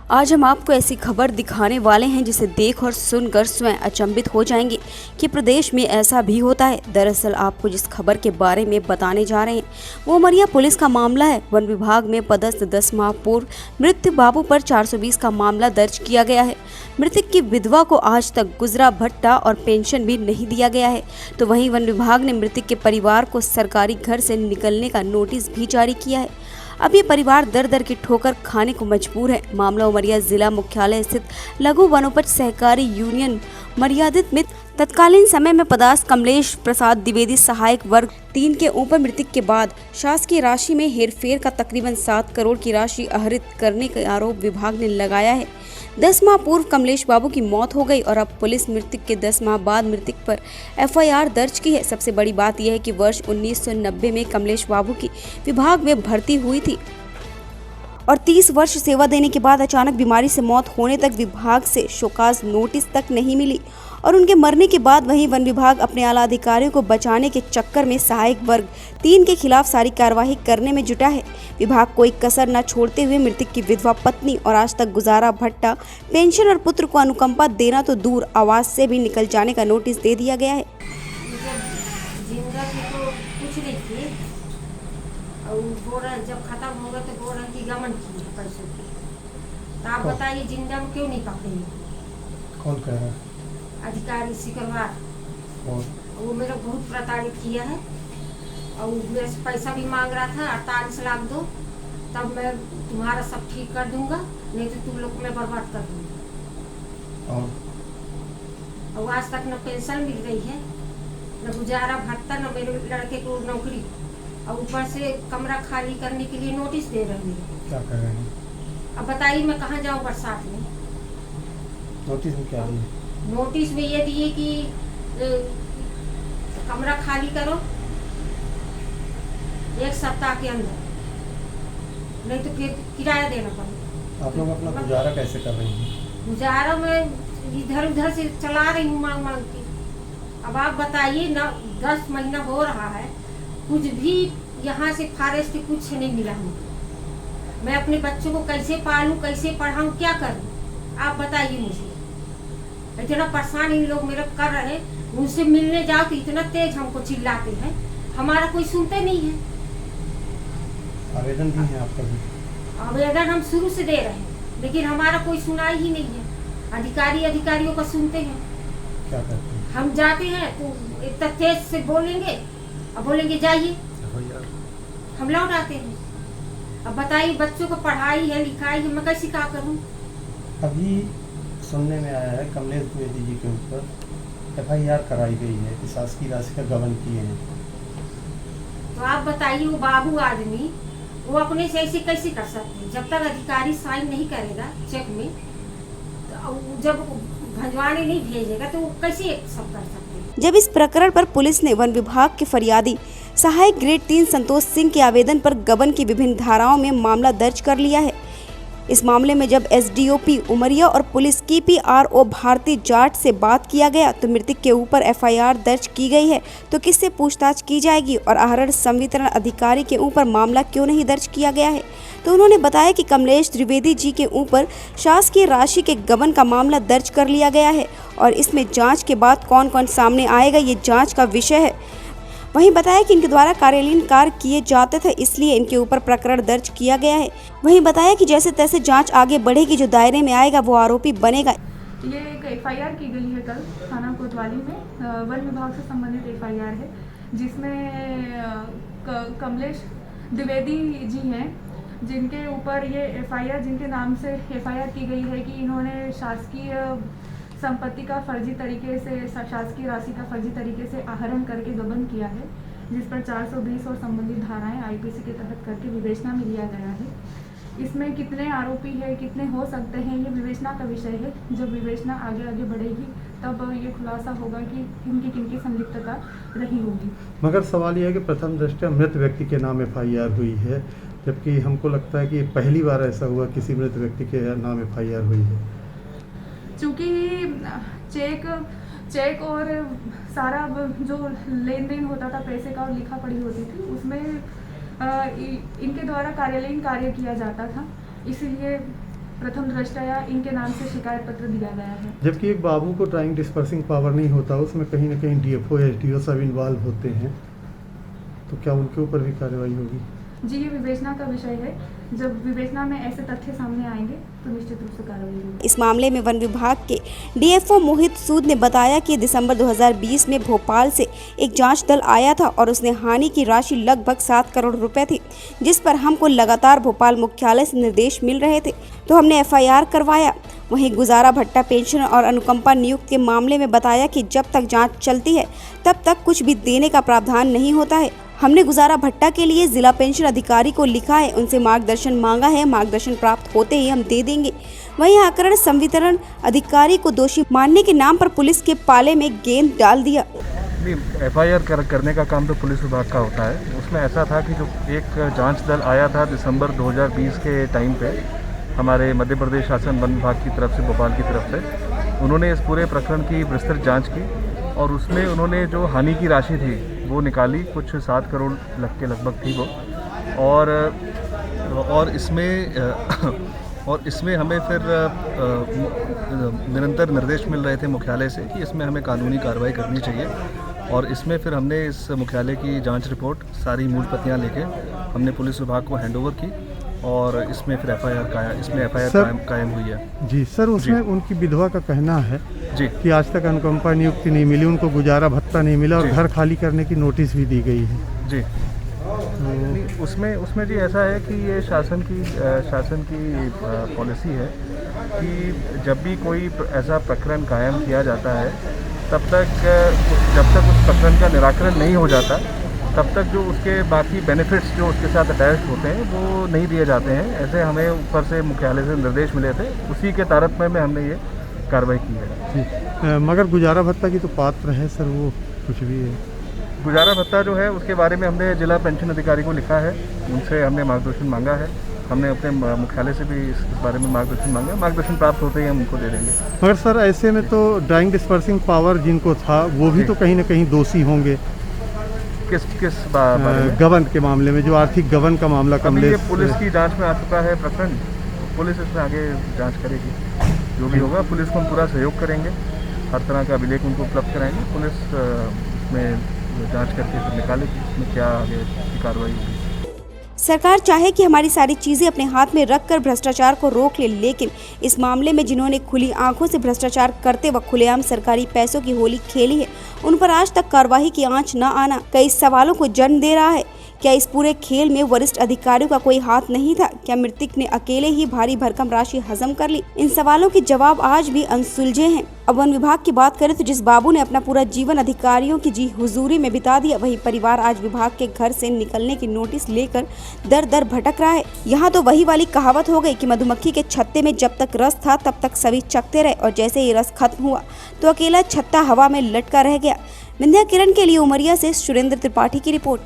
आज हम आपको ऐसी खबर दिखाने वाले हैं जिसे देख और सुनकर स्वयं अचंभित हो जाएंगे कि प्रदेश में ऐसा भी होता है। दरअसल आपको जिस खबर के बारे में बताने जा रहे हैं वो उमरिया पुलिस का मामला है। वन विभाग में पदस्थ 10 माह पूर्व मृत बाबू पर 420 का मामला दर्ज किया गया है। मृतक की विधवा को आज तक गुजरा भत्ता और पेंशन भी नहीं दिया गया है। तो वहीं वन विभाग ने मृतक के परिवार को सरकारी घर से निकलने का नोटिस भी जारी किया है। अब ये परिवार दर दर की ठोकर खाने को मजबूर है। मामला उमरिया जिला मुख्यालय स्थित लघु वनोपज सहकारी यूनियन मर्यादित में तत्कालीन समय में पदस्थ कमलेश प्रसाद द्विवेदी सहायक वर्ग 3 के ऊपर मृतक के बाद शासकीय राशि में हेरफेर का तकरीबन 7 करोड़ की राशि आहरित करने का आरोप विभाग ने लगाया है। 10 माह पूर्व कमलेश बाबू की मौत हो गई और अब पुलिस मृतक के 10 माह बाद मृतक पर एफआईआर दर्ज की है। सबसे बड़ी बात यह है कि वर्ष 1990 में कमलेश बाबू की विभाग में भर्ती हुई थी और 30 वर्ष सेवा देने के बाद अचानक बीमारी से मौत होने तक विभाग से शोकाज नोटिस तक नहीं मिली और उनके मरने के बाद वहीं वन विभाग अपने आला अधिकारियों को बचाने के चक्कर में सहायक वर्ग 3 के खिलाफ सारी कार्यवाही करने में जुटा है। विभाग कोई कसर न छोड़ते हुए मृतक की विधवा पत्नी और आज तक गुजारा भत्ता, पेंशन और पुत्र को अनुकंपा देना तो दूर, आवास से भी निकल जाने का नोटिस दे दिया गया है। जब खत्म होगा तो बोल रहे कि गमन की है पैसों की। तो आप बताइए जिंदा में क्यों नहीं पकड़ेंगे? कौन कह रहा है? अधिकारी सिकरवार। वो मेरा बहुत प्रताड़ित किया है और मेरे से पैसा भी मांग रहा था 48 लाख दो, तब मैं तुम्हारा सब ठीक कर दूंगा, नहीं तो तुम लोग को मैं बर्बाद कर दूंगा। और आज तक न पेंशन मिल रही है, न गुजारा भत्ता, न मेरे लड़के को नौकरी, और ऊपर से कमरा खाली करने के लिए नोटिस दे रही है। क्या कर रहे हैं? अब बताइए मैं कहाँ जाऊँ बरसात में? नोटिस में क्या दिए? नोटिस में ये दिए कि कमरा खाली करो 1 सप्ताह के अंदर, नहीं तो फिर किराया देना पड़ेगा। आप लोग अपना गुजारा कैसे कर रही हैं? गुजारा में इधर उधर से चला रही हूँ मांग मांग के। अब आप बताइए ना, 10 महीना हो रहा है, कुछ भी यहाँ से फॉरेस्ट कुछ नहीं मिला हमको। मैं अपने बच्चों को कैसे पालूं, कैसे पढ़ाऊं, क्या करूं? आप बताइए मुझे। इतना परेशान इन लोग मेरे कर रहे हैं, उनसे मिलने जाओ तो इतना तेज हमको चिल्लाते हैं, हमारा कोई सुनते नहीं है। आवेदन दी है आपका भी? आवेदन हम शुरू से दे रहे हैं, लेकिन हमारा कोई सुनाई ही नहीं है। अधिकारियों का सुनते हैं। क्या करते हैं? हम जाते हैं तो इतना तेज से बोलेंगे, अब बोलेंगे जाइए, हम लौट आते हैं। अब बताइए बच्चों को पढ़ाई है, लिखाई है, मैं कैसे क्या करूं? अभी सुनने में आया है कमलेश द्विवेदी जी के ऊपर एफआईआर कराई गई है कि शासकीय राशि का गबन किए हैं। तो आप बताइए वो बाबू आदमी वो अपने से ऐसे कैसे कर सकते हैं? जब तक अधिकारी साइन नहीं करेगा चेक में, तो जब भंजवाने नहीं भेजेगा तो वो कैसे सब कर सकते हैं? जब इस प्रकरण पर पुलिस ने वन विभाग के फरियादी सहायक ग्रेड 3 संतोष सिंह के आवेदन पर गबन की विभिन्न धाराओं में मामला दर्ज कर लिया है। इस मामले में जब एसडीओपी उमरिया और पुलिस की पीआरओ भारती जाट से बात किया गया तो मृतक के ऊपर एफआईआर दर्ज की गई है, तो किससे पूछताछ की जाएगी और आहरण संवितरण अधिकारी के ऊपर मामला क्यों नहीं दर्ज किया गया है? तो उन्होंने बताया कि कमलेश द्विवेदी जी के ऊपर शासकीय राशि के गबन का मामला दर्ज कर लिया गया है और इसमें जाँच के बाद कौन कौन सामने आएगा ये जाँच का विषय है। वहीं बताया कि इनके द्वारा कार्यालयीन कार्य किए जाते थे, इसलिए इनके ऊपर प्रकरण दर्ज किया गया है। वहीं बताया कि जैसे तैसे जांच आगे बढ़ेगी, जो दायरे में आएगा वो आरोपी बनेगा। ये एक एफआईआर की गई है कल थाना कोतवाली में, वन विभाग से संबंधित एफआईआर है, जिसमें कमलेश द्विवेदी जी हैं, जिनके ऊपर ये एफआईआर, जिनके नाम से एफआईआर की गई है कि इन्होंने शासकीय संपत्ति का फर्जी तरीके से, शासकीय राशि का फर्जी तरीके से आहरण करके गबन किया है, जिस पर 420 और संबंधित धाराएं आईपीसी के तहत करके विवेचना में लिया गया है। इसमें कितने आरोपी है, कितने हो सकते हैं, ये विवेचना का विषय है। जब विवेचना आगे बढ़ेगी तब ये खुलासा होगा कि किनकी संलिप्तता रही होगी। मगर सवाल यह है कि प्रथम दृष्टया मृत व्यक्ति के नाम एफआईआर हुई है, जबकि हमको लगता है कि पहली बार ऐसा हुआ किसी मृत व्यक्ति के नाम एफआईआर हुई है। चूँकि चेक और सारा जो लेन देन होता था पैसे का और लिखा पढ़ी होती थी, उसमें इनके द्वारा कार्यालयीन कार्य किया जाता था, इसीलिए प्रथम दृष्टया इनके नाम से शिकायत पत्र दिया गया है। जबकि एक बाबू को ड्राइंग डिस्पर्सिंग पावर नहीं होता, उसमें कहीं ना कहीं डीएफओ एसडीओ सब इन्वॉल्व होते हैं, तो क्या उनके ऊपर भी कार्रवाई होगी? जी, ये विवेचना का विषय है। जब विवेचना में ऐसे तथ्य सामने आएंगे तो निश्चित रूप से कार्रवाई होगी। इस मामले में वन विभाग के डीएफओ मोहित सूद ने बताया कि दिसंबर 2020 में भोपाल से एक जांच दल आया था और उसने हानि की राशि लगभग 7 करोड़ रुपए थी, जिस पर हमको लगातार भोपाल मुख्यालय से निर्देश मिल रहे थे, तो हमने एफआईआर करवाया। वहीं गुजारा भट्टा पेंशन और अनुकंपा नियुक्त के मामले में बताया कि जब तक जांच चलती है तब तक कुछ भी देने का प्रावधान नहीं होता है। हमने गुजारा भट्टा के लिए जिला पेंशन अधिकारी को लिखा है, उनसे मार्गदर्शन मांगा है, मार्गदर्शन प्राप्त होते ही हम दे देंगे। वहीं आकरण संवितरण अधिकारी को दोषी मानने के नाम पर पुलिस के पाले में गेंद डाल दिया। एफआईआर करने का काम तो पुलिस विभाग का होता है। उसमें ऐसा था कि जो एक जांच दल आया था दिसंबर 2020 के टाइम पे हमारे मध्य प्रदेश शासन वन विभाग की तरफ से, भोपाल की तरफ से, उन्होंने इस पूरे प्रकरण की विस्तृत जांच की और उसमें उन्होंने जो हानि की राशि थी वो निकाली, कुछ 7 करोड़ के लगभग थी वो। और इसमें हमें फिर निरंतर निर्देश मिल रहे थे मुख्यालय से कि इसमें हमें कानूनी कार्रवाई करनी चाहिए। और इसमें फिर हमने इस मुख्यालय की जांच रिपोर्ट, सारी मूल प्रतियाँ लेके हमने पुलिस विभाग को हैंडओवर की और इसमें फिर एफआईआर कायम हुई है। जी सर, उसमें उनकी विधवा का कहना है जी कि आज तक अनुकंपा नियुक्ति नहीं मिली, उनको गुजारा भत्ता नहीं मिला और घर खाली करने की नोटिस भी दी गई है। जी, उसमें जी ऐसा है कि ये शासन की पॉलिसी है कि जब भी कोई ऐसा प्रकरण कायम किया जाता है तब तक जब तक उस प्रकरण का निराकरण नहीं हो जाता तब तक जो उसके बाकी बेनिफिट्स जो उसके साथ अटैच होते हैं वो नहीं दिए जाते हैं। ऐसे हमें ऊपर से मुख्यालय से निर्देश मिले थे, उसी के तारतम्य में हमने ये कार्रवाई की है। जी, मगर गुजारा भत्ता की तो पात्र है सर, वो कुछ भी है। गुजारा भत्ता जो है उसके बारे में हमने जिला पेंशन अधिकारी को लिखा है, उनसे हमने मार्गदर्शन मांगा है। हमने अपने मुख्यालय से भी इस बारे में मार्गदर्शन मांगा, मार्गदर्शन प्राप्त होते ही हम उनको दे देंगे। मगर सर ऐसे में तो ड्राइंग डिस्पर्सिंग पावर जिनको था वो भी तो कहीं ना कहीं दोषी होंगे। किस बारे में? गबन के मामले में, जो आर्थिक गबन का मामला कमलेश, ये पुलिस की जांच में आ चुका है प्रकरण, पुलिस इसमें आगे जांच करेगी। जो भी होगा पुलिस को हम पूरा सहयोग करेंगे, हर तरह का अभिलेख उनको उपलब्ध कराएंगे। पुलिस में जांच करके फिर निकालेगी इसमें क्या आगे की कार्रवाई होगी। सरकार चाहे कि हमारी सारी चीजें अपने हाथ में रखकर भ्रष्टाचार को रोक ले, लेकिन इस मामले में जिन्होंने खुली आंखों से भ्रष्टाचार करते वक्त खुलेआम सरकारी पैसों की होली खेली है, उन पर आज तक कार्रवाई की आंच न आना कई सवालों को जन्म दे रहा है। क्या इस पूरे खेल में वरिष्ठ अधिकारियों का कोई हाथ नहीं था? क्या मृतक ने अकेले ही भारी भरकम राशि हजम कर ली? इन सवालों के जवाब आज भी अनसुलझे हैं। अब वन विभाग की बात करें तो जिस बाबू ने अपना पूरा जीवन अधिकारियों की जी हुजूरी में बिता दिया, वही परिवार आज विभाग के घर से निकलने की नोटिस लेकर दर दर भटक रहा है। यहाँ तो वही वाली कहावत हो गई कि मधुमक्खी के छत्ते में जब तक रस था तब तक सभी चखते रहे, और जैसे ही रस खत्म हुआ तो अकेला छत्ता हवा में लटका रह गया। विंध्या किरण के लिए उमरिया से सुरेंद्र त्रिपाठी की रिपोर्ट।